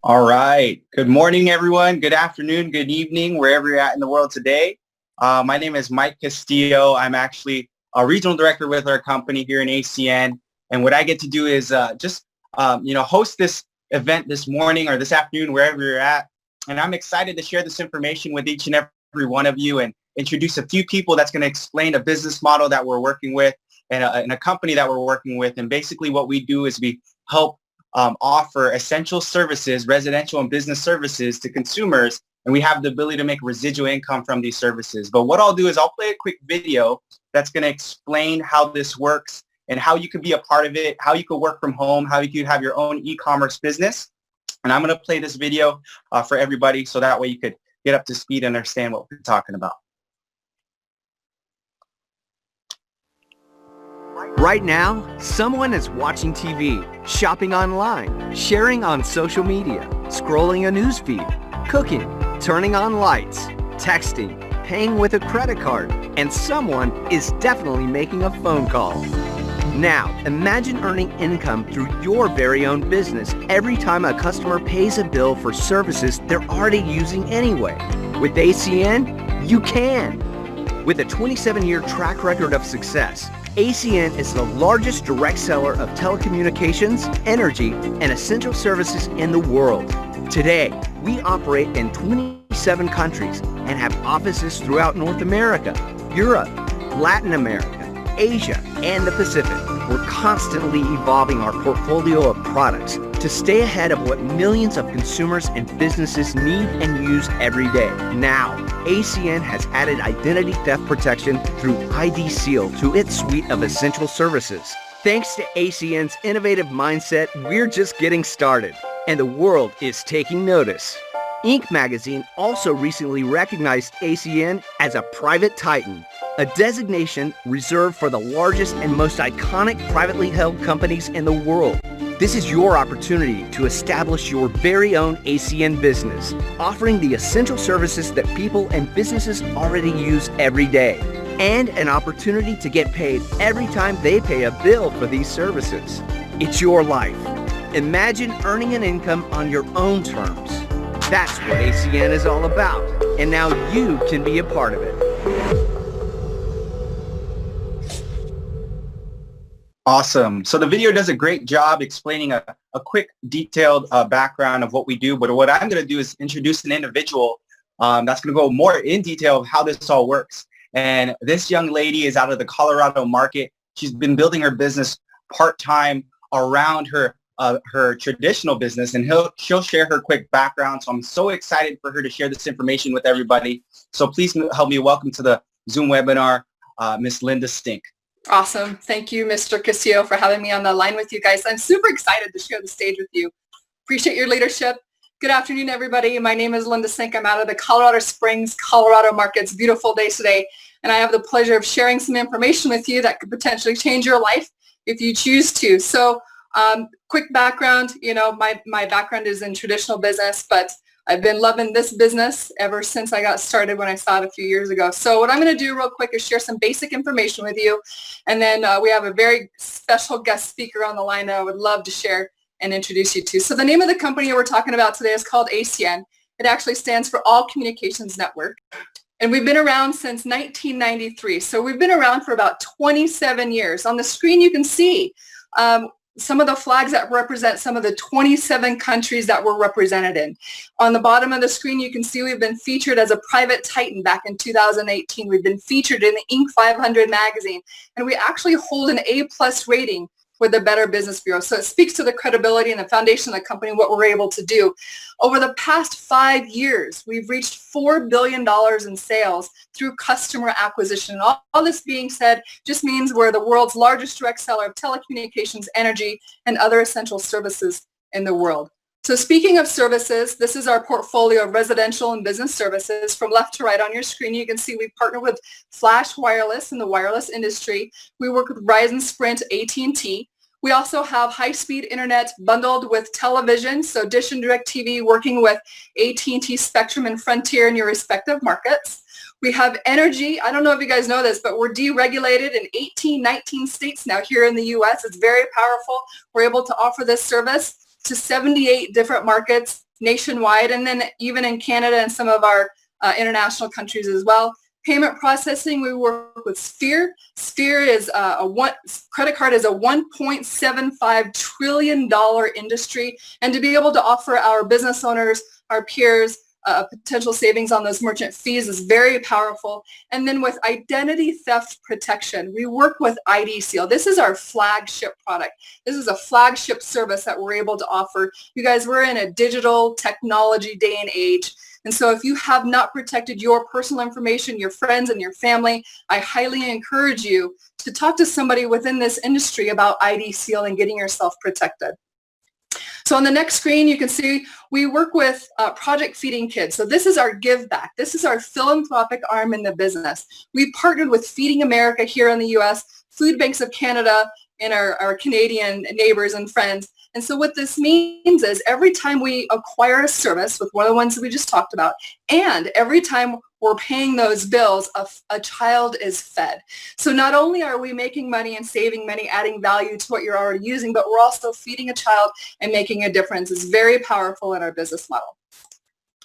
All right. Good morning, everyone. Good afternoon, good evening, wherever you're at in the world today. My name is Mike Castillo. I'm actually a regional director with our company here in ACN. And what I get to do is host this event this morning or this afternoon, wherever you're at. And I'm excited to share this information with each and every one of you and introduce a few people that's going to explain a business model that we're working with and a company that we're working with. And basically what we do is we help offer essential services, residential and business services to consumers, and we have the ability to make residual income from these services. But what I'll do is I'll play a quick video that's going to explain how this works and how you can be a part of it, how you can work from home, how you can have your own e-commerce business. And I'm going to play this video for everybody so that way you could get up to speed and understand what we're talking about. Right now, someone is watching TV, shopping online, sharing on social media, scrolling a newsfeed, cooking, turning on lights, texting, paying with a credit card, and someone is definitely making a phone call. Now, imagine earning income through your very own business every time a customer pays a bill for services they're already using anyway. With ACN, you can. With a 27-year track record of success, ACN is the largest direct seller of telecommunications, energy, and essential services in the world. Today, we operate in 27 countries and have offices throughout North America, Europe, Latin America, Asia, and the Pacific. We're constantly evolving our portfolio of products to stay ahead of what millions of consumers and businesses need and use every day. Now, ACN has added identity theft protection through ID Seal to its suite of essential services. Thanks to ACN's innovative mindset, we're just getting started, and the world is taking notice. Inc. magazine also recently recognized ACN as a private titan, a designation reserved for the largest and most iconic privately held companies in the world. This is your opportunity to establish your very own ACN business, offering the essential services that people and businesses already use every day, and an opportunity to get paid every time they pay a bill for these services. It's your life. Imagine earning an income on your own terms. That's what ACN is all about, and now you can be a part of it. Awesome. So the video does a great job explaining a quick detailed background of what we do. But what I'm going to do is introduce an individual that's going to go more in detail of how this all works. And this young lady is out of the Colorado market. She's been building her business part-time around her traditional business, and she'll share her quick background. So I'm so excited for her to share this information with everybody. So please help me welcome to the Zoom webinar, Miss Linda Stink. Awesome. Thank you, Mr. Castillo, for having me on the line with you guys. I'm super excited to share the stage with you. Appreciate your leadership. Good afternoon, everybody. My name is Linda Stink. I'm out of the Colorado Springs, Colorado market. It's a beautiful day today, and I have the pleasure of sharing some information with you that could potentially change your life if you choose to. So quick background, my background is in traditional business, but I've been loving this business ever since I got started when I saw it a few years ago. So what I'm going to do real quick is share some basic information with you. And then we have a very special guest speaker on the line that I would love to share and introduce you to. So the name of the company we're talking about today is called ACN. It actually stands for All Communications Network. And we've been around since 1993. So we've been around for about 27 years. On the screen, you can see some of the flags that represent some of the 27 countries that we're represented in. On the bottom of the screen, you can see we've been featured as a private titan back in 2018. We've been featured in the Inc. 500 magazine, and we actually hold an A+ rating with the Better Business Bureau. So it speaks to the credibility and the foundation of the company, what we're able to do. Over the past 5 years, we've reached $4 billion in sales through customer acquisition. All this being said just means we're the world's largest direct seller of telecommunications, energy, and other essential services in the world. So speaking of services, this is our portfolio of residential and business services. From left to right on your screen, you can see we partner with Flash Wireless in the wireless industry. We work with Verizon, Sprint, AT&T. We also have high-speed internet bundled with television, so Dish and DirecTV working with AT&T, Spectrum, and Frontier in your respective markets. We have energy. I don't know if you guys know this, but we're deregulated in 18, 19 states now here in the U.S. It's very powerful. We're able to offer this service to 78 different markets nationwide, and then even in Canada and some of our international countries as well. Payment processing, we work with Sphere. Sphere is credit card is a $1.75 trillion industry, and to be able to offer our business owners, our peers, potential savings on those merchant fees is very powerful. And then with identity theft protection, we work with ID Seal. This is our flagship product. This is a flagship service that we're able to offer. You guys, we're in a digital technology day and age. And so if you have not protected your personal information, your friends and your family, I highly encourage you to talk to somebody within this industry about ID Seal and getting yourself protected. So on the next screen, you can see we work with Project Feeding Kids. So this is our give back. This is our philanthropic arm in the business. We partnered with Feeding America here in the U.S., Food Banks of Canada, and our Canadian neighbors and friends. And so what this means is every time we acquire a service with one of the ones that we just talked about, and every time we're paying those bills, a child is fed. So not only are we making money and saving money, adding value to what you're already using, but we're also feeding a child and making a difference. It's very powerful in our business model.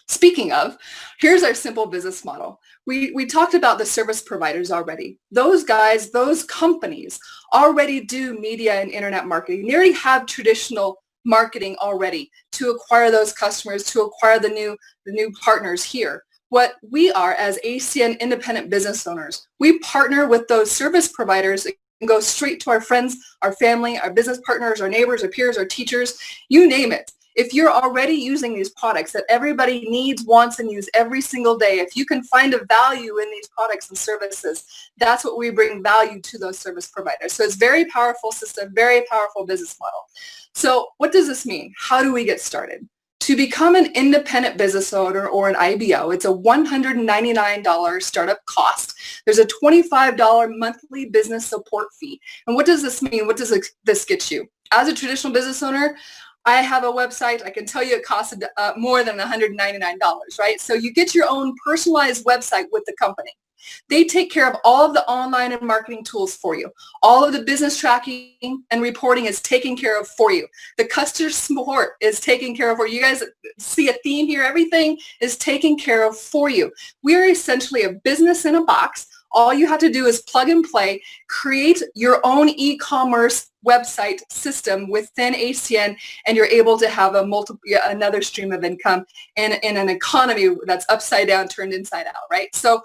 Speaking of, here's our simple business model. We talked about the service providers already. Those guys, those companies already do media and internet marketing. They already have traditional marketing already to acquire those customers, to acquire the new partners here. What we are as ACN independent business owners, we partner with those service providers and go straight to our friends, our family, our business partners, our neighbors, our peers, our teachers, you name it. If you're already using these products that everybody needs, wants, and use every single day, if you can find a value in these products and services, that's what we bring value to those service providers. So it's a very powerful system, very powerful business model. So what does this mean? How do we get started? To become an independent business owner or an IBO, it's a $199 startup cost. There's a $25 monthly business support fee. And what does this mean? What does this get you? As a traditional business owner, I have a website. I can tell you it costs more than $199, right? So you get your own personalized website with the company. They take care of all of the online and marketing tools for you. All of the business tracking and reporting is taken care of for you. The customer support is taken care of for you. You guys see a theme here. Everything is taken care of for you. We are essentially a business in a box. All you have to do is plug and play, create your own e-commerce website system within ACN, and you're able to have another stream of income in an economy that's upside down, turned inside out, right? So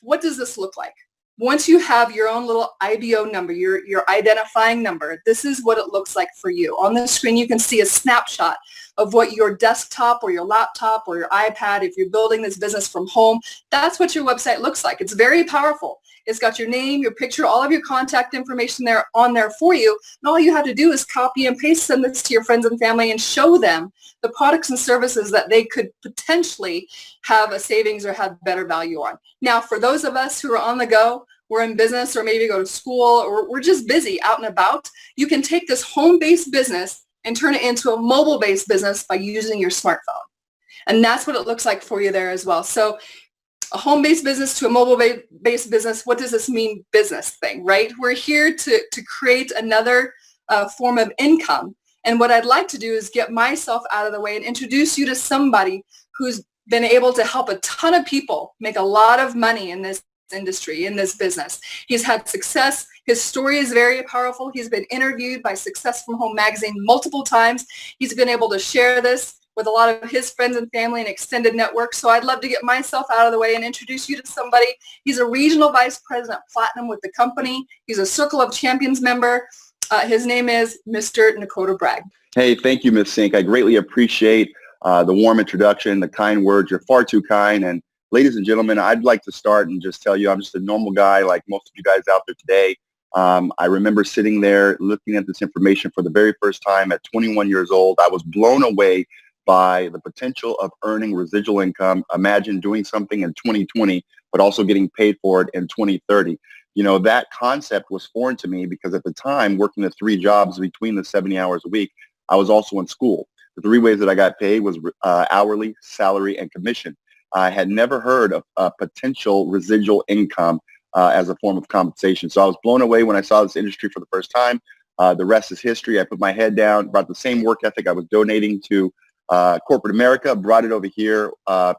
what does this look like? Once you have your own little IBO number, your identifying number, this is what it looks like for you. On the screen, you can see a snapshot of what your desktop or your laptop or your iPad, if you're building this business from home, that's what your website looks like. It's very powerful. It's got your name, your picture, all of your contact information there on there for you. And all you have to do is copy and paste, send this to your friends and family and show them the products and services that they could potentially have a savings or have better value on. Now, for those of us who are on the go, we're in business or maybe go to school or we're just busy out and about, you can take this home-based business and turn it into a mobile-based business by using your smartphone. And that's what it looks like for you there as well. So a home-based business to a mobile-based business, what does this mean business thing, right? We're here to create another form of income. And what I'd like to do is get myself out of the way and introduce you to somebody who's been able to help a ton of people make a lot of money in this industry, in this business. He's had success. His story is very powerful. He's been interviewed by Success from Home magazine multiple times. He's been able to share this with a lot of his friends and family and extended network. So I'd love to get myself out of the way and introduce you to somebody. He's a regional vice president platinum with the company. He's a Circle of Champions member. His name is Mr. Nakota Bragg. Hey, thank you, Ms. Sink. I greatly appreciate the warm introduction, the kind words. You're far too kind. And ladies and gentlemen, I'd like to start and just tell you I'm just a normal guy like most of you guys out there today. I remember sitting there looking at this information for the very first time at 21 years old. I was blown away by the potential of earning residual income. Imagine doing something in 2020, but also getting paid for it in 2030. You know, that concept was foreign to me because at the time, working the 3 jobs between the 70 hours a week, I was also in school. The 3 ways that I got paid was hourly, salary, and commission. I had never heard of potential residual income as a form of compensation. So I was blown away when I saw this industry for the first time. The rest is history. I put my head down, brought the same work ethic I was donating to corporate America, brought it over here,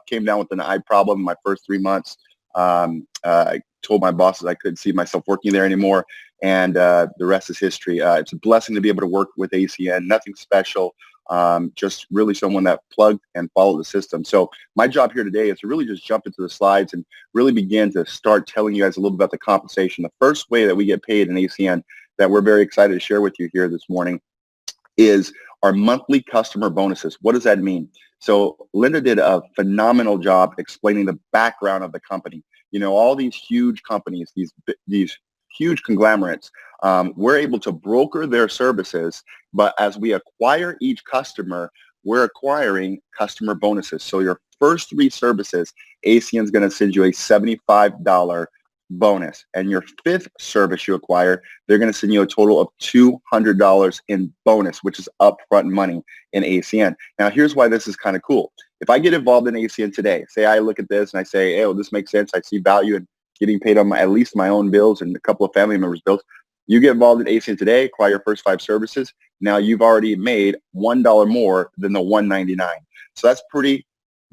came down with an eye problem in my first 3 months. I told my bosses I couldn't see myself working there anymore, and the rest is history. It's a blessing to be able to work with ACN. Nothing special, just really someone that plugged and followed the system. So my job here today is to really just jump into the slides and really begin to start telling you guys a little bit about the compensation. The first way that we get paid in ACN that we're very excited to share with you here this morning is our monthly customer bonuses. What does that mean? So Linda did a phenomenal job explaining the background of the company. You know, all these huge companies, these huge conglomerates, we're able to broker their services, but as we acquire each customer, we're acquiring customer bonuses. So your first 3 services, ACN is going to send you a $75 bonus. And your 5th service you acquire, they're going to send you a total of $200 in bonus, which is upfront money in ACN. Now, here's why this is kind of cool. If I get involved in ACN today, say I look at this and I say, hey, this makes sense. I see value in getting paid on at least my own bills and a couple of family members' bills. You get involved in ACN today, acquire your first 5 services. Now you've already made $1 more than the $199. So that's pretty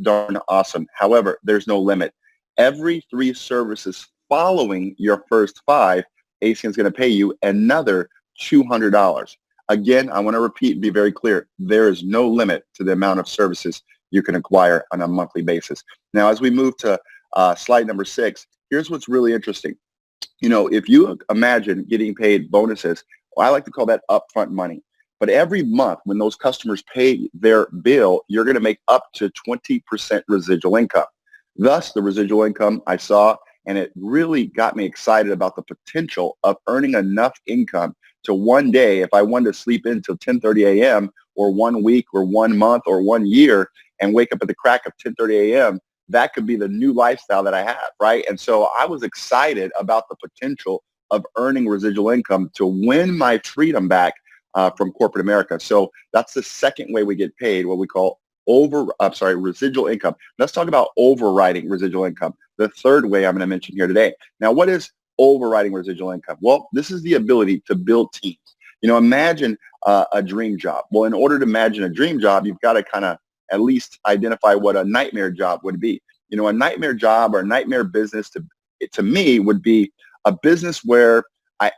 darn awesome. However, there's no limit. Every 3 services following your first 5, ACN is going to pay you another $200. Again, I want to repeat and be very clear. There is no limit to the amount of services you can acquire on a monthly basis. Now, as we move to slide number 6, here's what's really interesting. You know, if you imagine getting paid bonuses, I like to call that upfront money. But every month when those customers pay their bill, you're going to make up to 20% residual income. Thus, the residual income I saw, and it really got me excited about the potential of earning enough income to one day, if I wanted to sleep in till 10:30 a.m. or 1 week or 1 month or 1 year and wake up at the crack of 10:30 a.m., that could be the new lifestyle that I have, right? And so I was excited about the potential of earning residual income to win my freedom back from corporate America. So that's the second way we get paid, what we call residual income. Let's talk about overriding residual income, the third way I'm going to mention here today. Now, what is overriding residual income? Well, this is the ability to build teams. You know, imagine a dream job. Well, in order to imagine a dream job, you've got to kind of at least identify what a nightmare job would be. You know, a nightmare job or a nightmare business to me would be a business where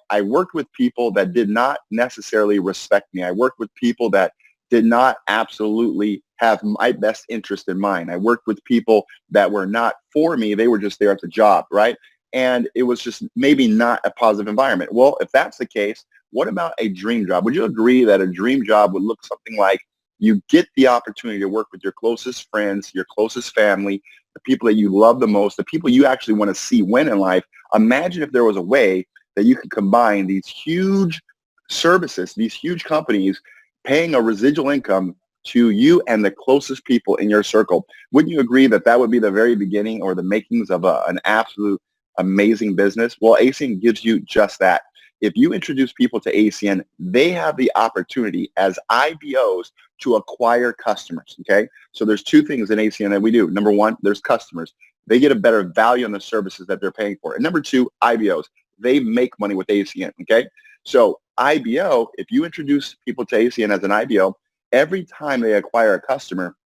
I worked with people that did not necessarily respect me. I worked with people that did not absolutely have my best interest in mind. I worked with people that were not for me. They were just there at the job, right? And it was just maybe not a positive environment. Well, if that's the case, what about a dream job? Would you agree that a dream job would look something like you get the opportunity to work with your closest friends, your closest family, the people that you love the most, the people you actually want to see win in life? Imagine if there was a way that you could combine these huge services, these huge companies paying a residual income to you and the closest people in your circle. Wouldn't you agree that that would be the very beginning or the makings of an absolute amazing business? Well, ACN gives you just that. If you introduce people to ACN, they have the opportunity as IBOs to acquire customers, okay? So there's 2 things in ACN that we do. Number 1, there's customers. They get a better value on the services that they're paying for. And number 2, IBOs. They make money with ACN, okay? So IBO, if you introduce people to ACN as an IBO, every time they acquire a customer,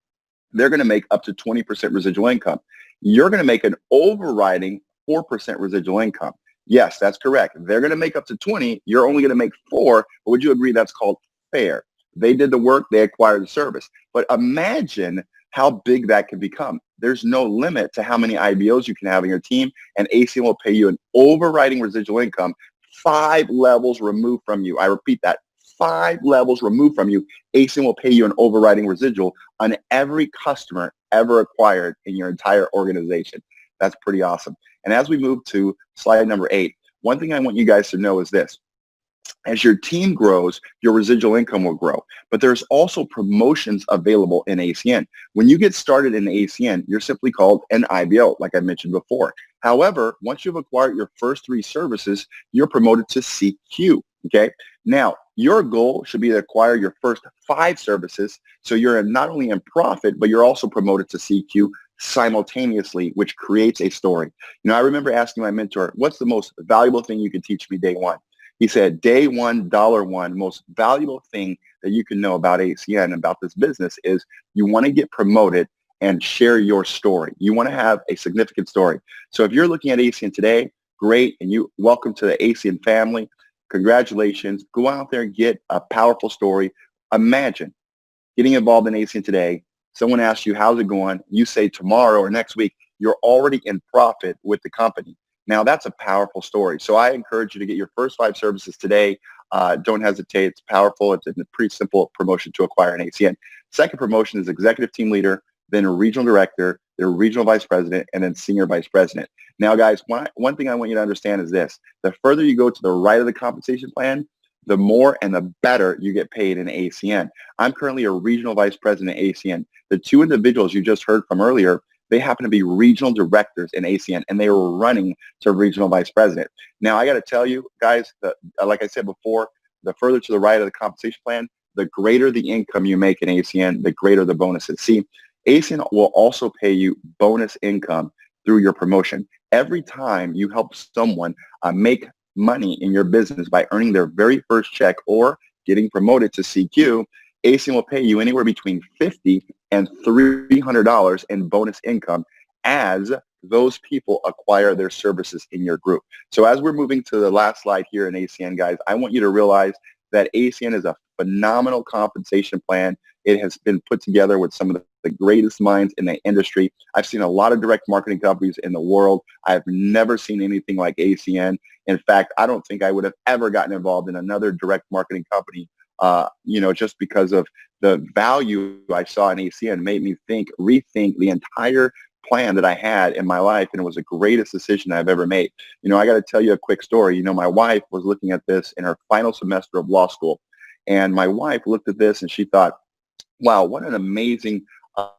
they're going to make up to 20% residual income. You're going to make an overriding 4% residual income. Yes, that's correct. They're going to make up to 20. You're only going to make 4. But would you agree that's called fair? They did the work. They acquired the service. But imagine how big that can become. There's no limit to how many IBOs you can have in your team, and ACN will pay you an overriding residual income 5 levels removed from you. I repeat that, 5 levels removed from you. ACN will pay you an overriding residual on every customer ever acquired in your entire organization. That's pretty awesome. And as we move to slide number 8, one thing I want you guys to know is this. As your team grows, your residual income will grow. But there's also promotions available in ACN. When you get started in ACN, you're simply called an IBO, like I mentioned before. However, once you've acquired your first 3 services, you're promoted to CQ, okay? Now, your goal should be to acquire your first 5 services, so you're not only in profit, but you're also promoted to CQ simultaneously, which creates a story. You know, I remember asking my mentor, what's the most valuable thing you can teach me day one? He said, day one, dollar one, most valuable thing that you can know about ACN, about this business, is you want to get promoted and share your story. You want to have a significant story. So if you're looking at ACN today, great, and you welcome to the ACN family. Congratulations. Go out there and get a powerful story. Imagine getting involved in ACN today. Someone asks you, how's it going? You say tomorrow or next week, you're already in profit with the company. Now, that's a powerful story. So I encourage you to get your first 5 services today. Don't hesitate. It's powerful. It's a pretty simple promotion to acquire an ACN. Second promotion is executive team leader, then a regional director, then a regional vice president, and then senior vice president. Now, guys, one thing I want you to understand is this. The further you go to the right of the compensation plan, the more and the better you get paid in ACN. I'm currently a regional vice president at ACN. The 2 individuals you just heard from earlier, they happen to be regional directors in ACN, and they were running to regional vice president. Now, I got to tell you, guys, like I said before, the further to the right of the compensation plan, the greater the income you make in ACN, the greater the bonuses. See, ACN will also pay you bonus income through your promotion. Every time you help someone make money in your business by earning their very first check or getting promoted to CQ, ACN will pay you anywhere between $50 and $300 in bonus income as those people acquire their services in your group. So as we're moving to the last slide here in ACN, guys, I want you to realize that ACN is a phenomenal compensation plan. It has been put together with some of the greatest minds in the industry. I've seen a lot of direct marketing companies in the world. I've never seen anything like ACN. In fact, I don't think I would have ever gotten involved in another direct marketing company, just because of the value I saw in ACN made me rethink the entire plan that I had in my life, and it was the greatest decision I've ever made. I got to tell you a quick story. My wife was looking at this in her final semester of law school, and my wife looked at this and she thought, wow, what an amazing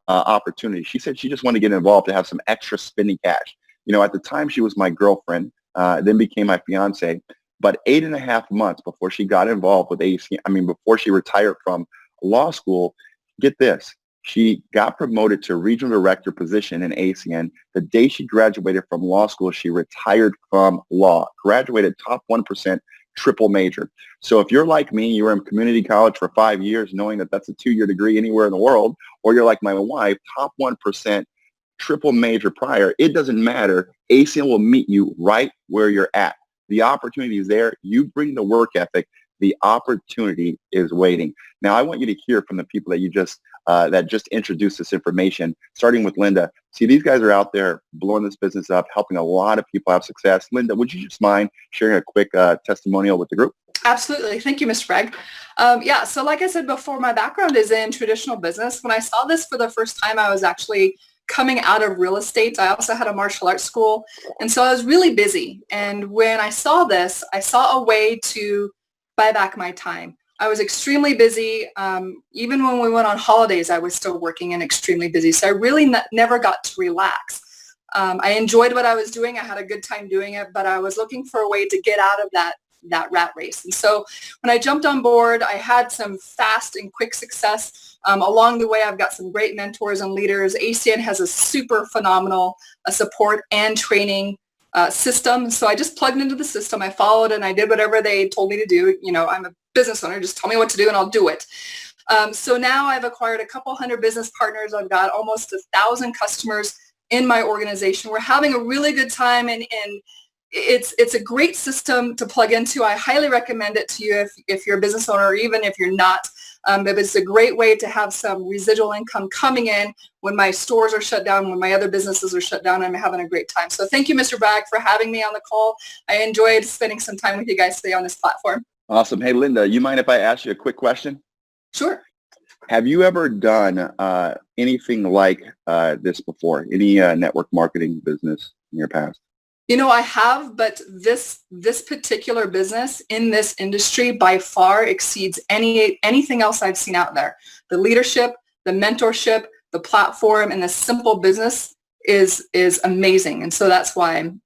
opportunity. She said she just wanted to get involved to have some extra spending cash. At the time she was my girlfriend, then became my fiance. But 8.5 months before she got involved with ACN, before she retired from law school, get this, she got promoted to regional director position in ACN. The day she graduated from law school, she retired from law, graduated top 1%, triple major. So if you're like me, you were in community college for 5 years, knowing that that's a 2-year degree anywhere in the world, or you're like my wife, top 1%, triple major prior, it doesn't matter. ACN will meet you right where you're at. The opportunity is there. You bring the work ethic. The opportunity is waiting. Now, I want you to hear from the people that that just introduced this information, starting with Linda. See, these guys are out there blowing this business up, helping a lot of people have success. Linda, would you just mind sharing a quick testimonial with the group? Absolutely. Thank you, Mr. Bragg. So like I said before, my background is in traditional business. When I saw this for the first time, I was actually coming out of real estate. I also had a martial arts school. And so I was really busy. And when I saw this, I saw a way to buy back my time. I was extremely busy. Even when we went on holidays, I was still working and extremely busy. So I really never got to relax. I enjoyed what I was doing. I had a good time doing it, but I was looking for a way to get out of that rat race. And so when I jumped on board, I had some fast and quick success. Along the way, I've got some great mentors and leaders. ACN has a super phenomenal support and training system. So I just plugged into the system. I followed and I did whatever they told me to do. I'm a business owner. Just tell me what to do and I'll do it. So now I've acquired a couple hundred business partners. I've got almost 1,000 customers in my organization. We're having a really good time, and it's a great system to plug into. I highly recommend it to you if you're a business owner, or even if you're not. But it's a great way to have some residual income coming in when my stores are shut down, when my other businesses are shut down. I'm having a great time. So thank you, Mr. Bragg, for having me on the call. I enjoyed spending some time with you guys today on this platform. Awesome. Hey, Linda, you mind if I ask you a quick question? Sure. Have you ever done anything like this before? Any network marketing business in your past? I have, but this particular business in this industry by far exceeds anything else I've seen out there. The leadership, the mentorship, the platform, and the simple business is amazing. And so that's why I'm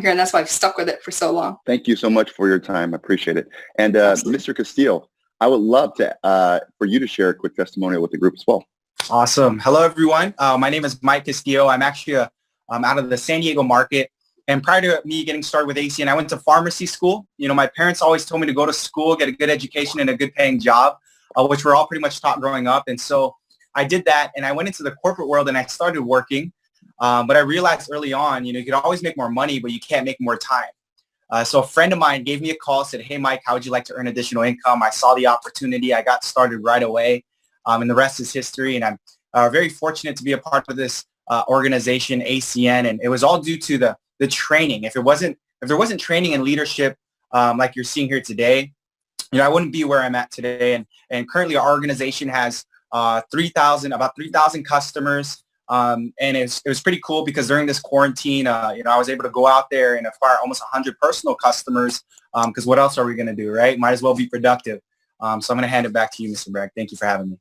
here, and that's why I've stuck with it for so long. Thank you so much for your time. I appreciate it. And Mr. Castillo, I would love to for you to share a quick testimonial with the group as well. Awesome. Hello, everyone. My name is Mike Castillo. I'm actually out of the San Diego market. And prior to me getting started with ACN, I went to pharmacy school. You know, my parents always told me to go to school, get a good education and a good paying job, which we're all pretty much taught growing up. And so I did that, and I went into the corporate world and I started working. But I realized early on, you know, you could always make more money, but you can't make more time. So a friend of mine gave me a call, said, hey, Mike, how would you like to earn additional income? I saw the opportunity. I got started right away, and the rest is history. And I'm very fortunate to be a part of this organization, ACN, and it was all due to the training. If there wasn't training and leadership like you're seeing here today, you know, I wouldn't be where I'm at today. And currently our organization has about 3,000 customers. And it was pretty cool because during this quarantine, you know, I was able to go out there and acquire almost 100 personal customers because what else are we going to do, right? Might as well be productive. So I'm going to hand it back to you, Mr. Bragg. Thank you for having me.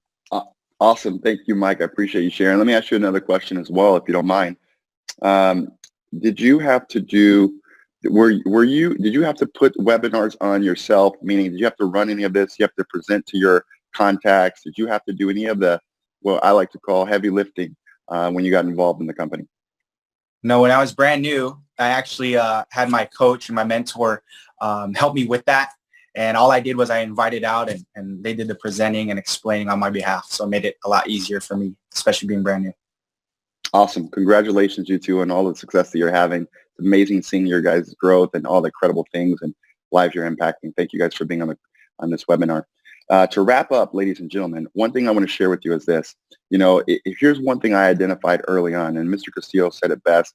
Awesome. Thank you, Mike. I appreciate you sharing. Let me ask you another question as well, if you don't mind. Did you have to do, did you have to put webinars on yourself? Meaning, did you have to run any of this? You have to present to your contacts? Did you have to do any of the, what I like to call heavy lifting when you got involved in the company? No, when I was brand new, I actually had my coach and my mentor help me with that. And all I did was I invited out and they did the presenting and explaining on my behalf. So it made it a lot easier for me, especially being brand new. Awesome. Congratulations, you two, on all the success that you're having. It's amazing seeing your guys' growth and all the incredible things and lives you're impacting. Thank you guys for being on this webinar. To wrap up, ladies and gentlemen, one thing I want to share with you is this. You know, here's one thing I identified early on, and Mr. Castillo said it best.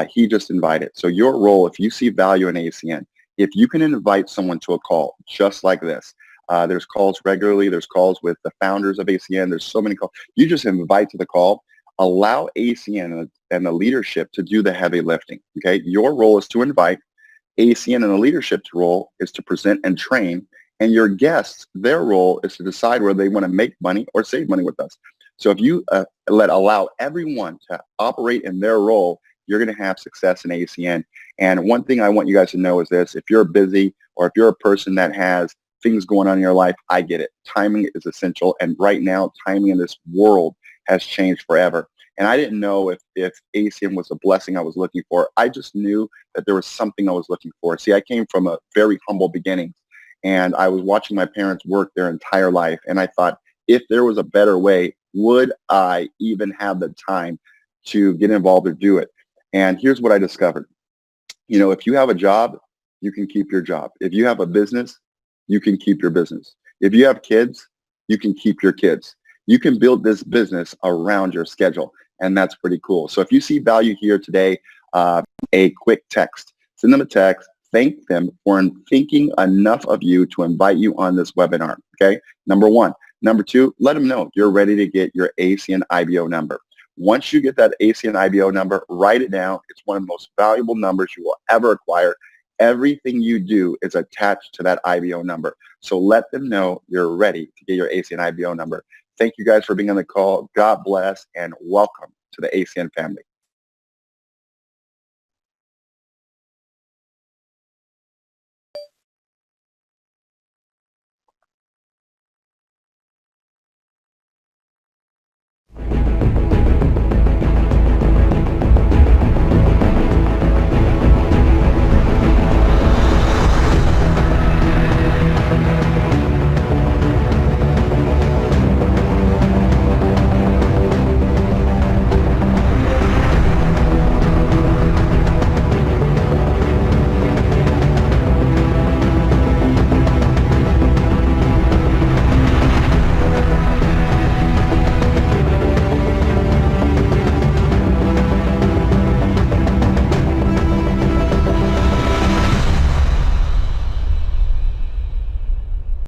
He just invited. So your role, if you see value in ACN, if you can invite someone to a call just like this, there's calls regularly, there's calls with the founders of ACN, there's so many calls. You just invite to the call, allow ACN and the leadership to do the heavy lifting, okay? Your role is to invite. ACN and the leadership's role is to present and train, and your guests, their role is to decide whether they want to make money or save money with us. So if you allow everyone to operate in their role, you're going to have success in ACN. And one thing I want you guys to know is this: if you're busy or if you're a person that has things going on in your life, I get it. Timing is essential. And right now, timing in this world has changed forever. And I didn't know if ACN was a blessing I was looking for. I just knew that there was something I was looking for. See, I came from a very humble beginning, and I was watching my parents work their entire life. And I thought, if there was a better way, would I even have the time to get involved or do it? And here's what I discovered. You know, if you have a job, you can keep your job. If you have a business, you can keep your business. If you have kids, you can keep your kids. You can build this business around your schedule, and that's pretty cool. So if you see value here today, a quick text. Send them a text. Thank them for thinking enough of you to invite you on this webinar, okay? Number one. Number two, let them know you're ready to get your ACN IBO number. Once you get that ACN IBO number, write it down. It's one of the most valuable numbers you will ever acquire. Everything you do is attached to that IBO number. So let them know you're ready to get your ACN IBO number. Thank you guys for being on the call. God bless and welcome to the ACN family.